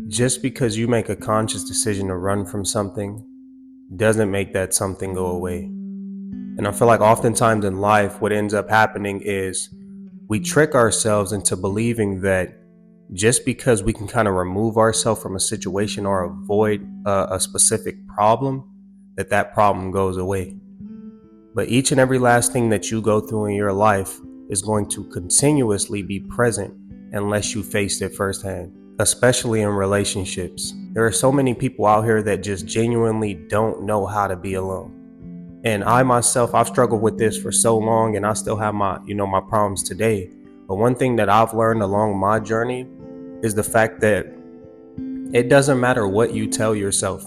Just because you make a conscious decision to run from something doesn't make that something go away. And I feel like oftentimes in life, what ends up happening is we trick ourselves into believing that just because we can kind of remove ourselves from a situation or avoid a specific problem, that problem goes away. But each and every last thing that you go through in your life is going to continuously be present unless you face it firsthand, especially in relationships. There are so many people out here that just genuinely don't know how to be alone. And I myself, I've struggled with this for so long, and I still have my problems today. But one thing that I've learned along my journey is the fact that it doesn't matter what you tell yourself,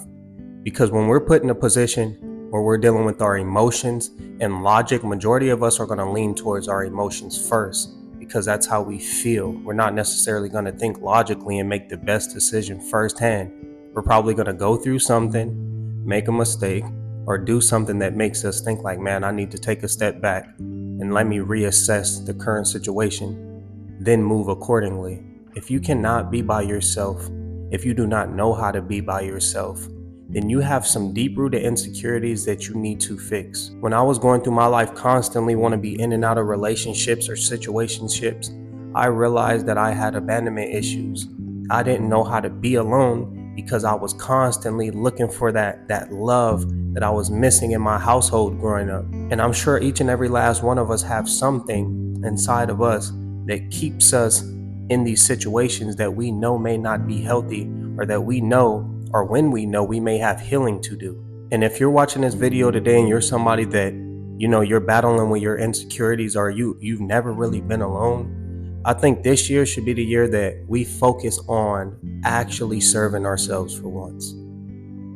because when we're put in a position where we're dealing with our emotions and logic, majority of us are going to lean towards our emotions first because that's how we feel. We're not necessarily going to think logically and make the best decision firsthand. We're probably going to go through something, make a mistake, or do something that makes us think like, man, I need to take a step back and let me reassess the current situation, then move accordingly. If you cannot be by yourself, if you do not know how to be by yourself, then you have some deep-rooted insecurities that you need to fix. When I was going through my life constantly want to be in and out of relationships or situationships, I realized that I had abandonment issues. I didn't know how to be alone because I was constantly looking for that love that I was missing in my household growing up. And I'm sure each and every last one of us have something inside of us that keeps us in these situations that we know may not be healthy, or that we know, or when we know, we may have healing to do. And if you're watching this video today and you're somebody that you're battling with your insecurities, or you've never really been alone, I think this year should be the year that we focus on actually serving ourselves for once,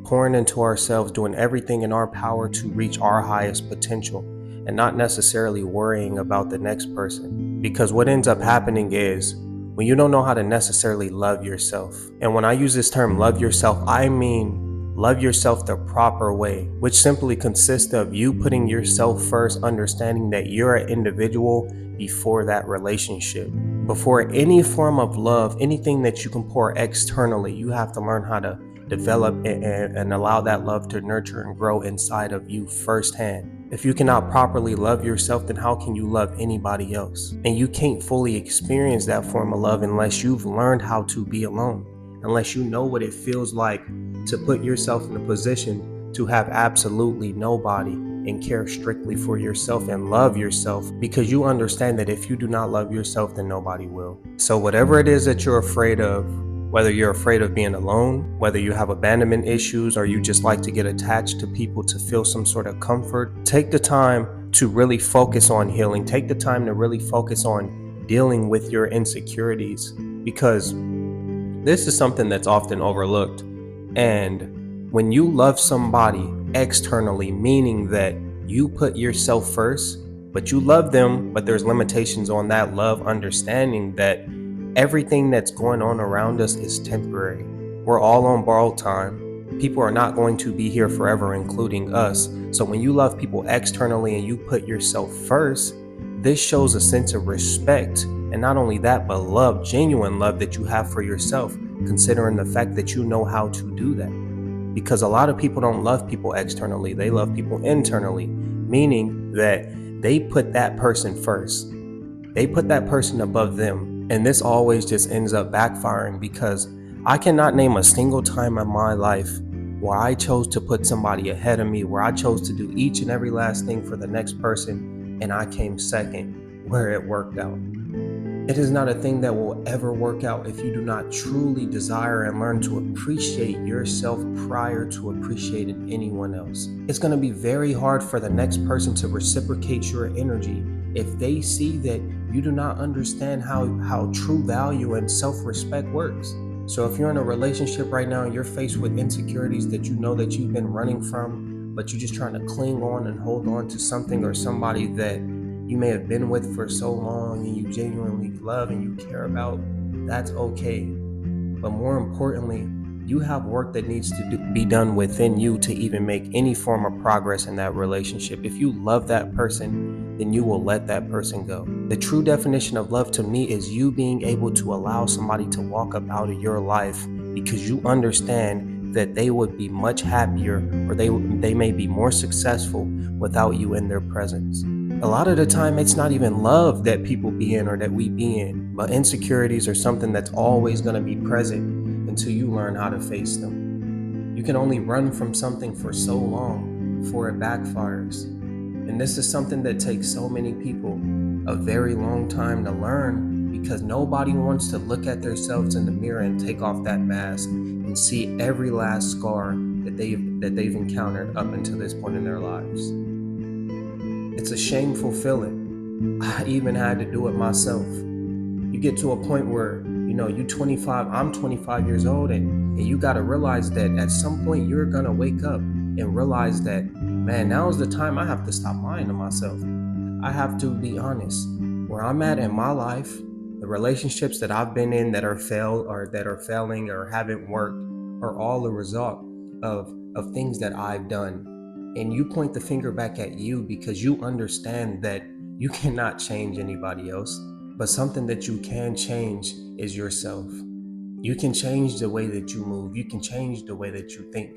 pouring into ourselves, doing everything in our power to reach our highest potential, and not necessarily worrying about the next person. Because what ends up happening is, when you don't know how to necessarily love yourself, and when I use this term love yourself, I mean love yourself the proper way, which simply consists of you putting yourself first, understanding that you're an individual before that relationship. Before any form of love, anything that you can pour externally, you have to learn how to develop and allow that love to nurture and grow inside of you firsthand. If you cannot properly love yourself, then how can you love anybody else? And you can't fully experience that form of love unless you've learned how to be alone, unless you know what it feels like to put yourself in a position to have absolutely nobody and care strictly for yourself and love yourself, because you understand that if you do not love yourself, then nobody will. So whatever it is that you're afraid of, whether you're afraid of being alone, whether you have abandonment issues, or you just like to get attached to people to feel some sort of comfort, take the time to really focus on healing. Take the time to really focus on dealing with your insecurities, because this is something that's often overlooked. And when you love somebody externally, meaning that you put yourself first, but you love them, but there's limitations on that love, understanding that everything that's going on around us is temporary. We're all on borrowed time. People are not going to be here forever, including us. So when you love people externally and you put yourself first, this shows a sense of respect. And not only that, but love, genuine love that you have for yourself, considering the fact that you know how to do that. Because a lot of people don't love people externally, they love people internally, meaning that they put that person first. They put that person above them. And this always just ends up backfiring, because I cannot name a single time in my life where I chose to put somebody ahead of me, where I chose to do each and every last thing for the next person, and I came second, where it worked out. It is not a thing that will ever work out if you do not truly desire and learn to appreciate yourself prior to appreciating anyone else. It's going to be very hard for the next person to reciprocate your energy if they see that you do not understand how true value and self-respect works. So if you're in a relationship right now and you're faced with insecurities that you know that you've been running from, but you're just trying to cling on and hold on to something or somebody that you may have been with for so long and you genuinely love and you care about, that's okay. But more importantly, you have work that needs to be done within you to even make any form of progress in that relationship. If you love that person, then you will let that person go. The true definition of love to me is you being able to allow somebody to walk up out of your life because you understand that they would be much happier, or they may be more successful without you in their presence. A lot of the time, it's not even love that people be in or that we be in, but insecurities are something that's always going to be present until you learn how to face them. You can only run from something for so long before it backfires. And this is something that takes so many people a very long time to learn, because nobody wants to look at themselves in the mirror and take off that mask and see every last scar that they've encountered up until this point in their lives. It's a shameful feeling. I even had to do it myself. You get to a point where, you 25, I'm 25 years old, and you got to realize that at some point you're going to wake up and realize that, man, now is the time I have to stop lying to myself. I have to be honest. Where I'm at in my life, the relationships that I've been in that are failing or haven't worked are all a result of things that I've done. And you point the finger back at you because you understand that you cannot change anybody else, but something that you can change is yourself. You can change the way that you move. You can change the way that you think,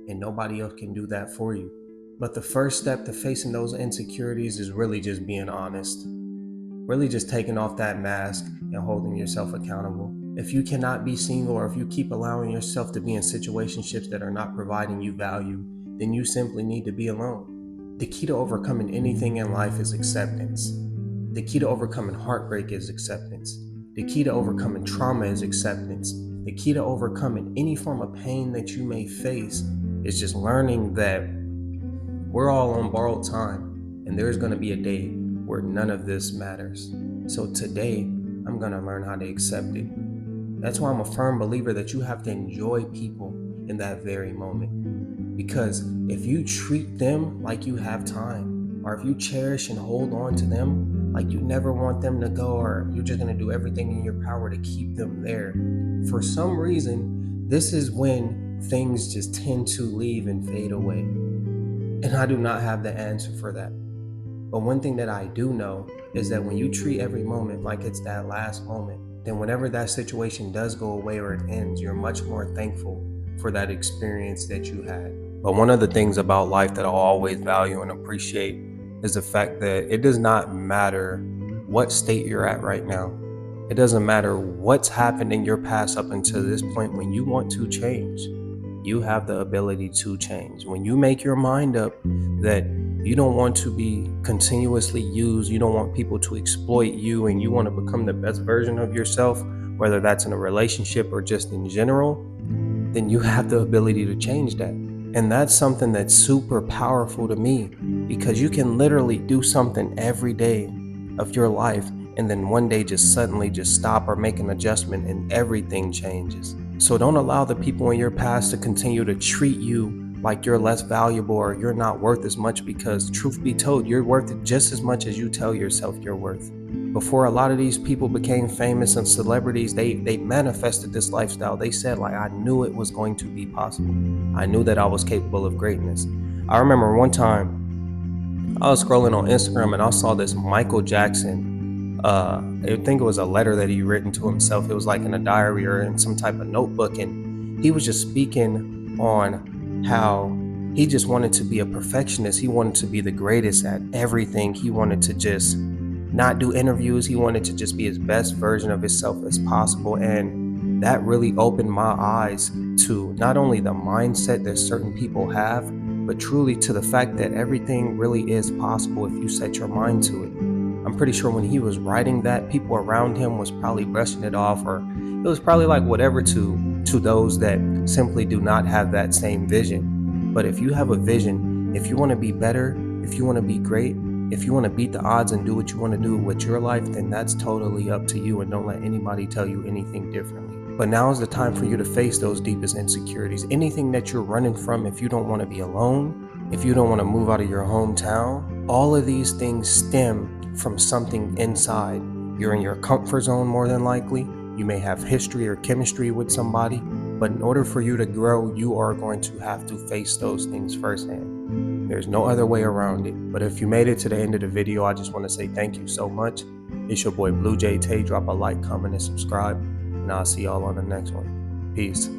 and nobody else can do that for you. But the first step to facing those insecurities is really just being honest. Really just taking off that mask and holding yourself accountable. If you cannot be single, or if you keep allowing yourself to be in situationships that are not providing you value, then you simply need to be alone. The key to overcoming anything in life is acceptance. The key to overcoming heartbreak is acceptance. The key to overcoming trauma is acceptance. The key to overcoming any form of pain that you may face is just learning that we're all on borrowed time, and there's going to be a day where none of this matters. So today, I'm going to learn how to accept it. That's why I'm a firm believer that you have to enjoy people in that very moment. Because if you treat them like you have time, or if you cherish and hold on to them like you never want them to go, or you're just going to do everything in your power to keep them there, for some reason, this is when things just tend to leave and fade away. And I do not have the answer for that. But one thing that I do know is that when you treat every moment like it's that last moment, then whenever that situation does go away or it ends, you're much more thankful for that experience that you had. But one of the things about life that I'll always value and appreciate is the fact that it does not matter what state you're at right now. It doesn't matter what's happened in your past up until this point. When you want to change, you have the ability to change. When you make your mind up that you don't want to be continuously used, you don't want people to exploit you, and you want to become the best version of yourself, whether that's in a relationship or just in general, then you have the ability to change that. And that's something that's super powerful to me, because you can literally do something every day of your life and then one day just suddenly just stop or make an adjustment and everything changes. So don't allow the people in your past to continue to treat you like you're less valuable or you're not worth as much, because truth be told, you're worth it just as much as you tell yourself you're worth. Before a lot of these people became famous and celebrities, they manifested this lifestyle. They said, like, I knew it was going to be possible. I knew that I was capable of greatness. I remember one time I was scrolling on Instagram and I saw this Michael Jackson. I think it was a letter that he written to himself. It was like in a diary or in some type of notebook, and he was just speaking on how he just wanted to be a perfectionist. He wanted to be the greatest at everything. He wanted to just not do interviews. He wanted to just be his best version of himself as possible. And that really opened my eyes to not only the mindset that certain people have, but truly to the fact that everything really is possible if you set your mind to it. I'm pretty sure when he was writing that, people around him was probably brushing it off, or it was probably like whatever to those that simply do not have that same vision. But if you have a vision, if you want to be better, if you want to be great, if you want to beat the odds and do what you want to do with your life, then that's totally up to you, and don't let anybody tell you anything differently. But now is the time for you to face those deepest insecurities. Anything that you're running from, if you don't want to be alone, if you don't want to move out of your hometown, all of these things stem from something inside. You're in your comfort zone more than likely. You may have history or chemistry with somebody, but in order for you to grow, you are going to have to face those things firsthand. There's no other way around it. But if you made it to the end of the video, I just want to say thank you so much. It's your boy Blue Jay Tay. Drop a like, comment, and subscribe, and I'll see y'all on the next one. Peace.